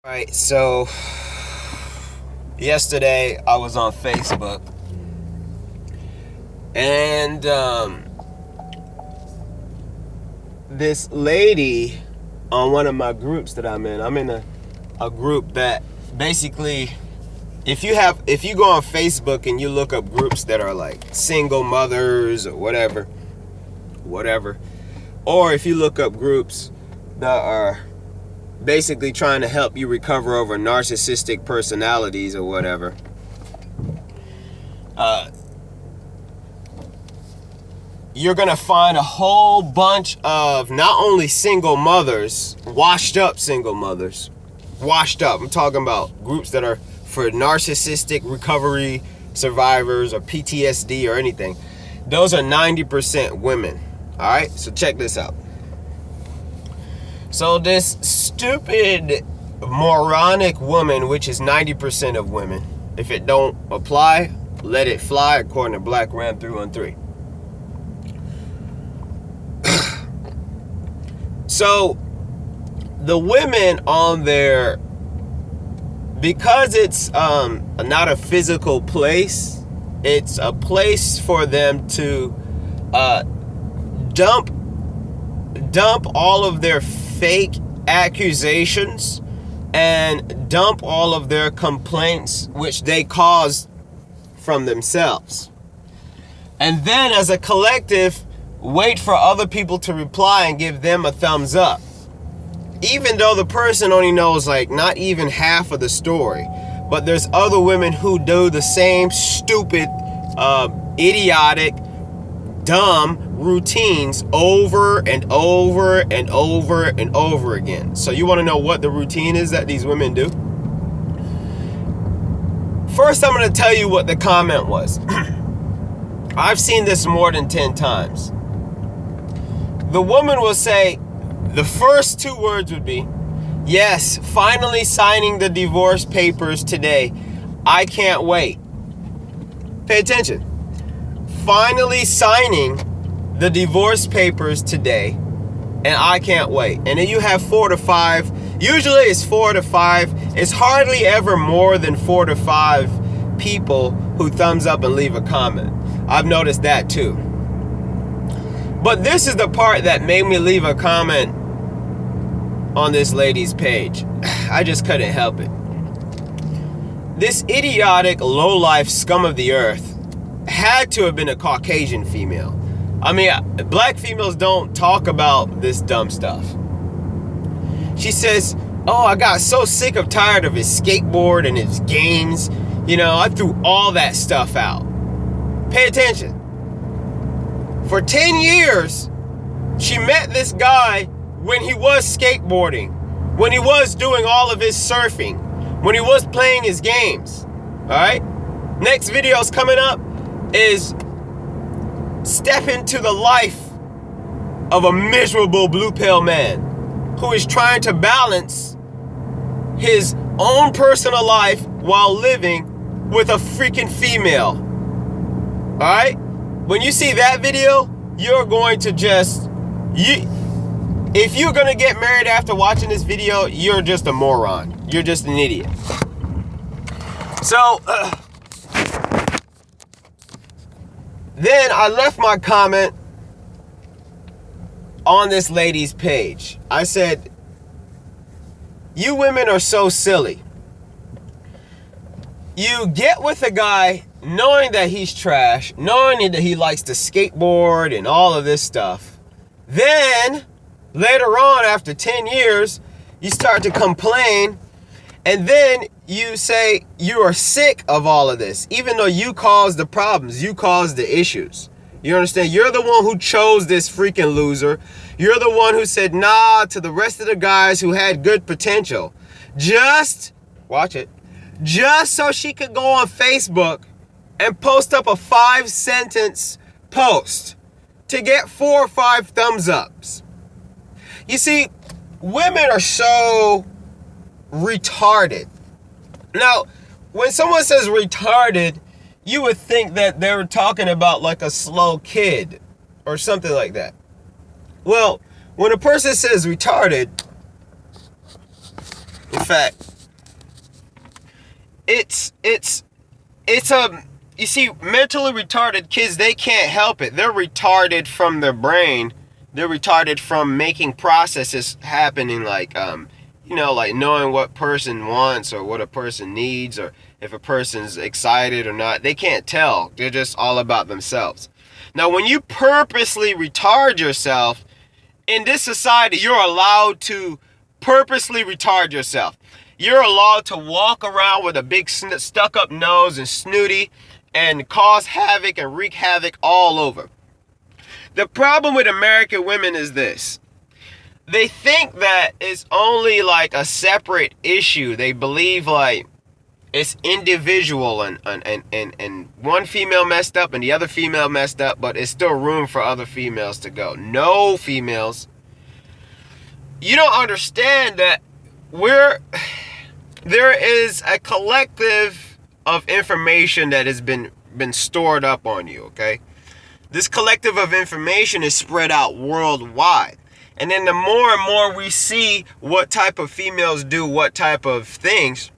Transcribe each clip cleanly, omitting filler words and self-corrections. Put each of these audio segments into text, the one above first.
Alright, so yesterday I was on Facebook and this lady on one of my groups that I'm in a group that basically if you go on Facebook and you look up groups that are like single mothers or whatever, or if you look up groups that are basically trying to help you recover over narcissistic personalities or whatever, you're gonna find a whole bunch of not only single mothers, washed up, I'm talking about groups that are for narcissistic recovery survivors or PTSD or anything. Those are 90% women. All right, so check this out. So this stupid, moronic woman, which is 90% of women, if it don't apply, let it fly, according to Black Ram 313. So the women on there, because it's not a physical place, it's a place for them to dump all of their fake accusations and dump all of their complaints which they caused from themselves, and then as a collective wait for other people to reply and give them a thumbs up, even though the person only knows like not even half of the story. But there's other women who do the same stupid, idiotic, dumb routines over and over and over and over again. So you want to know what the routine is that these women do? First, I'm going to tell you what the comment was. I've seen this more than 10 times. The woman will say, the first two words would be, "Yes, finally signing the divorce papers today. I can't wait." Pay attention. Finally signing the divorce papers today, and I can't wait. And then you have 4 to 5. Usually it's 4 to 5. It's hardly ever more than 4 to 5 people who thumbs up and leave a comment. I've noticed that too. But this is the part that made me leave a comment on this lady's page. I just couldn't help it. This idiotic, low-life scum of the earth had to have been a Caucasian female. I mean, black females don't talk about this dumb stuff. She says, "Oh, I got so sick of tired of his skateboard and his games. I threw all that stuff out." Pay attention. For 10 years, she met this guy when he was skateboarding, when he was doing all of his surfing, when he was playing his games. All right? Next video's coming up is step into the life of a miserable blue pill man who is trying to balance his own personal life while living with a freaking female. All right? When you see that video, you're going to if you're going to get married after watching this video, you're just a moron. You're just an idiot. So, then I left my comment on this lady's page. I said, "You women are so silly. You get with a guy knowing that he's trash, knowing that he likes to skateboard and all of this stuff. Then, later on, after 10 years, you start to complain, and then you say you are sick of all of this, even though you caused the problems, you caused the issues. You understand? You're the one who chose this freaking loser. You're the one who said nah to the rest of the guys who had good potential. Just so she could go on Facebook and post up a 5-sentence post to get 4 or 5 thumbs ups. You see, women are so retarded. Now, when someone says retarded, you would think that they were talking about like a slow kid or something like that. Well, when a person says retarded, in fact, it's a, you see, mentally retarded kids, they can't help it. They're retarded from their brain. They're retarded from making processes happening, like like knowing what person wants or what a person needs, or if a person's excited or not. They can't tell. They're just all about themselves. Now, when you purposely retard yourself in this society, you're allowed to purposely retard yourself. You're allowed to walk around with a big stuck-up nose and snooty and cause havoc and wreak havoc all over. The problem with American women is this. They think that it's only like a separate issue. They believe like it's individual and one female messed up and the other female messed up, but it's still room for other females to go. No, females. You don't understand that there is a collective of information that has been stored up on you, okay? This collective of information is spread out worldwide. And then the more and more we see what type of females do what type of things,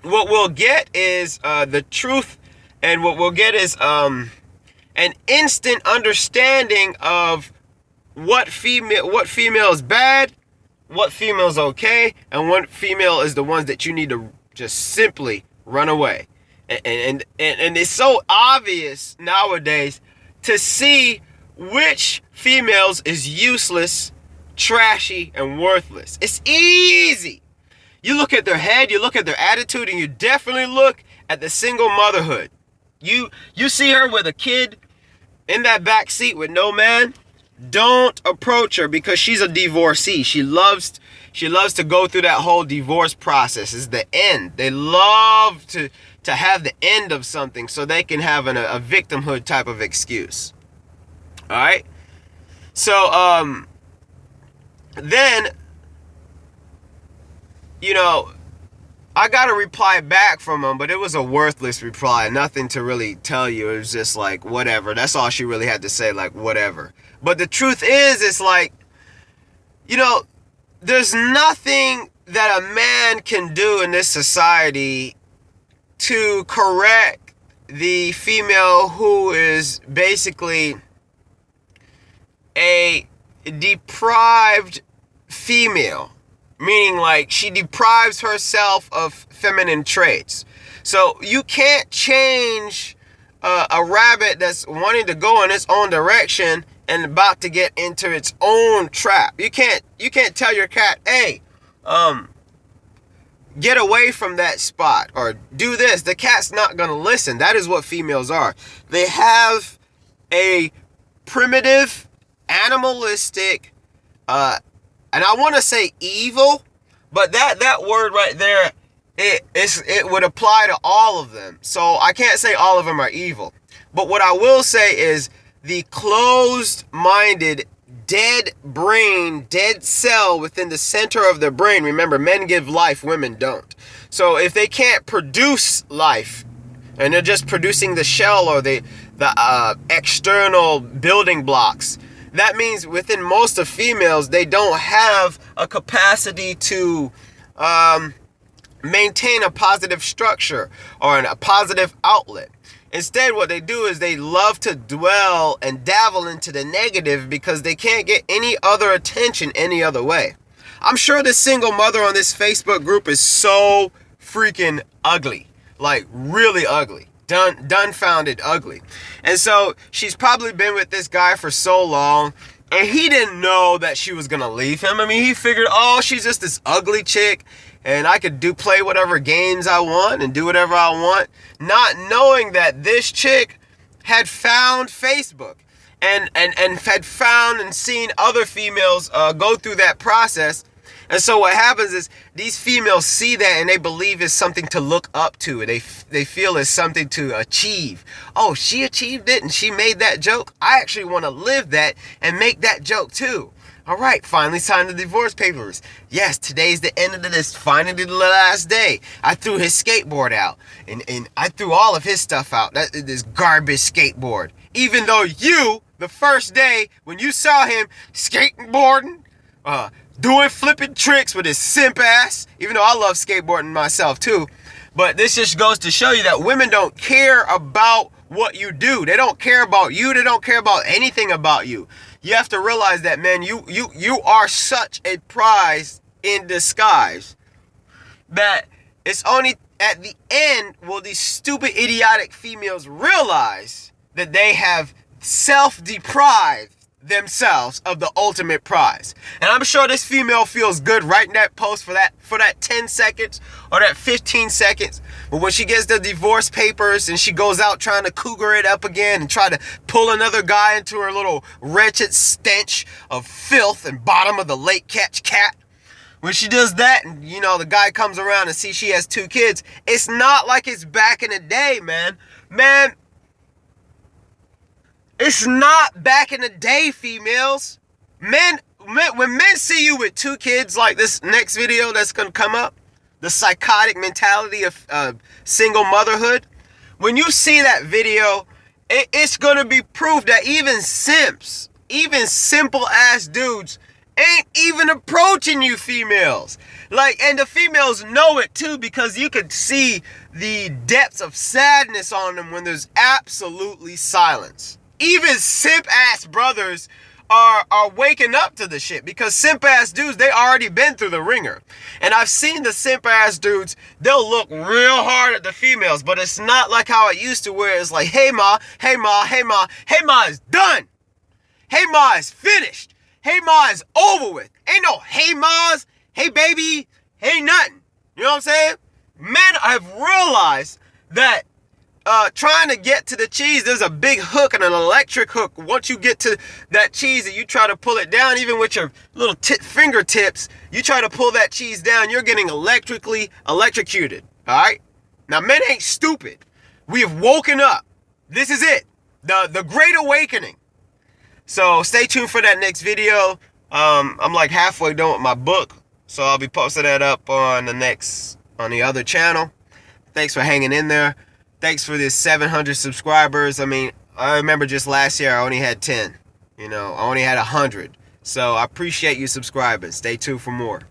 what we'll get is the truth, and what we'll get is an instant understanding of what female is bad, what female is okay, and what female is the ones that you need to just simply run away. And it's so obvious nowadays to see which females is useless, trashy, and worthless. It's easy. You look at their head, you look at their attitude, and you definitely look at the single motherhood. You see her with a kid in that back seat with no man. Don't approach her, because she's a divorcee. She loves to go through that whole divorce process. It's the end. They love to have the end of something so they can have a victimhood type of excuse. All right? So, then, I got a reply back from him, but it was a worthless reply. Nothing to really tell you. It was just like, whatever. That's all she really had to say, like, whatever. But the truth is, it's like, there's nothing that a man can do in this society to correct the female who is basically a deprived female. Meaning, like, she deprives herself of feminine traits. So you can't change a rabbit that's wanting to go in its own direction and about to get into its own trap. You can't tell your cat, hey, get away from that spot or do this. The cat's not going to listen. That is what females are. They have a primitive, animalistic, and I want to say evil, but that word right there, it would apply to all of them. So I can't say all of them are evil. But what I will say is the closed-minded, dead brain, dead cell within the center of the brain. Remember, men give life, women don't. So if they can't produce life, and they're just producing the shell or the external building blocks, that means within most of females, they don't have a capacity to maintain a positive structure or a positive outlet. Instead, what they do is they love to dwell and dabble into the negative because they can't get any other attention any other way. I'm sure the single mother on this Facebook group is so freaking ugly, like really ugly. Dumbfounded ugly. And so she's probably been with this guy for so long, and he didn't know that she was gonna leave him. I mean, he figured, oh, she's just this ugly chick and I could play whatever games I want and do whatever I want, not knowing that this chick had found Facebook and had found and seen other females go through that process. And so what happens is these females see that and they believe it's something to look up to. They feel it's something to achieve. Oh, she achieved it and she made that joke. I actually want to live that and make that joke too. All right, finally signed the divorce papers. Yes, today's the end of this. Finally the last day. I threw his skateboard out. And I threw all of his stuff out. This garbage skateboard. Even though you, the first day, when you saw him skateboarding, doing flipping tricks with his simp ass, even though I love skateboarding myself too, But this just goes to show you that women don't care about what you do. They don't care about you. They don't care about anything about you. You have to realize that, man, you are such a prize in disguise that it's only at the end will these stupid, idiotic females realize that they have self-deprived themselves of the ultimate prize. And I'm sure this female feels good writing that post for that 10 seconds or that 15 seconds. But when she gets the divorce papers and she goes out trying to cougar it up again and try to pull another guy into her little wretched stench of filth and bottom of the lake catch cat, when she does that and, you know, the guy comes around and sees she has 2 kids, it's not like it's back in the day, man. Man, it's not back in the day, females. Men, when men see you with 2 kids, like this next video that's going to come up, the psychotic mentality of single motherhood, when you see that video, it's going to be proof that even simps, even simple ass dudes, ain't even approaching you females. Like, and the females know it too, because you could see the depths of sadness on them when there's absolutely silence. Even simp-ass brothers are waking up to the shit, because simp-ass dudes, they already been through the ringer. And I've seen the simp-ass dudes, they'll look real hard at the females, but it's not like how it used to, where it's like, hey ma, hey ma, hey ma, hey ma is done. Hey ma is finished. Hey ma is over with. Ain't no hey ma's, hey baby, hey nothing. You know what I'm saying? Men have realized that trying to get to the cheese, there's a big hook and an electric hook. Once you get to that cheese and you try to pull it down, even with your little fingertips, you try to pull that cheese down, you're getting electrocuted. All right? Now, men ain't stupid. We have woken up. This is it. The Great Awakening. So stay tuned for that next video. I'm like halfway done with my book, so I'll be posting that up on the other channel. Thanks for hanging in there. Thanks for this 700 subscribers. I mean, I remember just last year I only had 10. You know, I only had 100. So I appreciate you subscribing. Stay tuned for more.